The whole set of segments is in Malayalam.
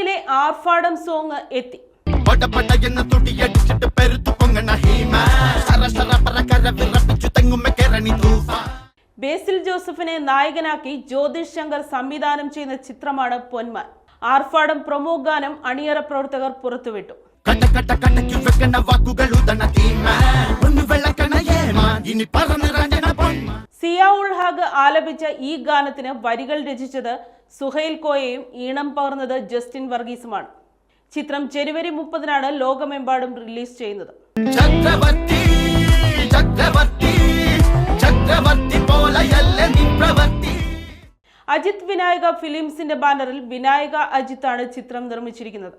പൊന്മാനിലെ ആർഭാടം സോങ് എത്തി. ബേസിൽ ജോസഫിനെ നായകനാക്കി ജ്യോതിഷ് ശങ്കർ സംവിധാനം ചെയ്യുന്ന ചിത്രമാണ് പൊന്മാൻ. ആർഭാടം പ്രൊമോ ഗാനം അണിയറ പ്രവർത്തകർ പുറത്തുവിട്ടു. സിയ ഉൾ ഹഖ് ആലപിച്ച ഈ ഗാനത്തിന് വരികൾ രചിച്ചത് സുഹൈൽ കോയയും ഈണം പകർന്നത് ജസ്റ്റിൻ വർഗീസുമാണ്. ചിത്രം ജനുവരി 30-നാണ് ലോകമെമ്പാടും റിലീസ് ചെയ്യുന്നത്. അജിത് വിനായക ഫിലിംസിന്റെ ബാനറിൽ വിനായക അജിത്താണ് ചിത്രം നിർമ്മിച്ചിരിക്കുന്നത്.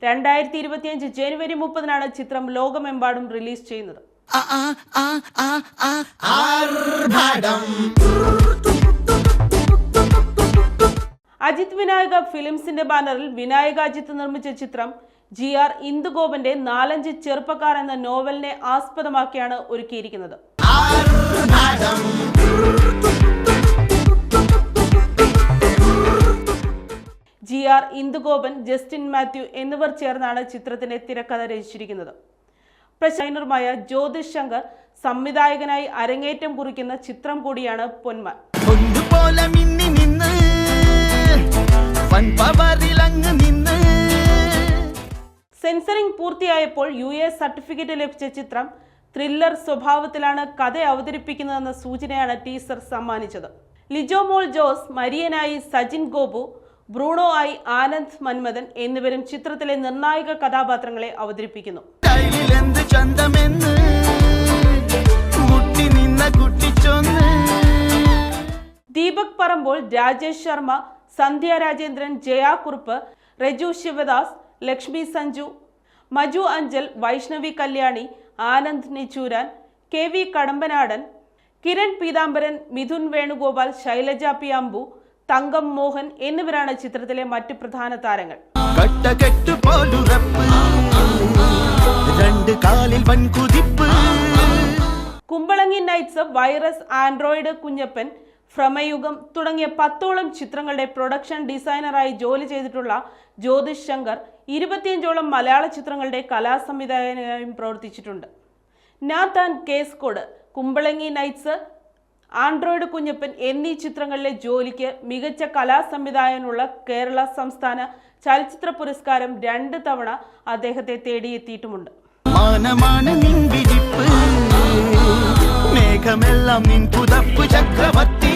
2025 ജനുവരി 30-നാണ് ചിത്രം ലോകമെമ്പാടും റിലീസ് ചെയ്യുന്നത്. അജിത് വിനായക ഫിലിംസിന്റെ ബാനറിൽ വിനായക അജിത്ത് നിർമ്മിച്ച ചിത്രം GR ഇന്ദുഗോപന്റെ 4-5 ചെറുപ്പക്കാർ എന്ന നോവലിനെ ആസ്പദമാക്കിയാണ് ഒരുക്കിയിരിക്കുന്നത്. GR ഇന്ദുഗോപൻ, ജസ്റ്റിൻ മാത്യു എന്നിവർ ചേർന്നാണ് ചിത്രത്തിന്റെ തിരക്കഥ രചിച്ചിരിക്കുന്നത്. പ്രശസ്തമായ ജ്യോതിഷ് ശങ്കർ സംവിധായകനായി അരങ്ങേറ്റം കുറിക്കുന്ന ചിത്രം കൂടിയാണ് പൊന്മാൻ. സെൻസറിംഗ് പൂർത്തിയായപ്പോൾ US സർട്ടിഫിക്കറ്റ് ലഭിച്ച ചിത്രം ത്രില്ലർ സ്വഭാവത്തിലാണ് കഥ അവതരിപ്പിക്കുന്നതെന്ന സൂചനയാണ് ടീസർ സമ്മാനിച്ചത്. ലിജോ മോൾ ജോസ്, മരിയനായി സജിൻ ഗോപു, ബ്രൂണോ ആയി ആനന്ദ് മന്മഥൻ എന്നിവരും ചിത്രത്തിലെ നിർണായക കഥാപാത്രങ്ങളെ അവതരിപ്പിക്കുന്നു. ദീപക് പറമ്പോൾ, രാജേഷ് ശർമ്മ, സന്ധ്യ രാജേന്ദ്രൻ, ജയാ കുറുപ്പ്, രജു ശിവദാസ്, ലക്ഷ്മി സഞ്ജു, മജു അഞ്ചൽ, വൈഷ്ണവി കല്യാണി, ആനന്ദ് നെച്ചൂരാൻ, KV കടമ്പനാടൻ, കിരൺ പീതാംബരൻ, മിഥുൻ വേണുഗോപാൽ, ശൈലജ പി അമ്പു, തങ്കം മോഹൻ എന്നിവരാണ് ചിത്രത്തിലെ മറ്റു പ്രധാന താരങ്ങൾ. Kumbalangi nights, virus, Android Kunjappan, Bramayugam തുടങ്ങിയ 10ഓളം ചിത്രങ്ങളുടെ പ്രൊഡക്ഷൻ ഡിസൈനറായി ജോലി ചെയ്തിട്ടുള്ള ജ്യോതിഷ് ശങ്കർ 25ഓളം മലയാള ചിത്രങ്ങളുടെ കലാസംവിധായകനായും പ്രവർത്തിച്ചിട്ടുണ്ട്. Nna Thaan case Kodu, Kumbalangi nights, Android Kunjappan എന്നീ ചിത്രങ്ങളിലെ ജോലിക്ക് മികച്ച കലാസംവിധായകനുള്ള കേരള സംസ്ഥാന ചലച്ചിത്ര പുരസ്കാരം 2 തവണ അദ്ദേഹത്തെ തേടിയെത്തിയിട്ടുമുണ്ട്. മേഘമെല്ലാം നിൻ പുതപ്പ് ചക്രവർത്തി.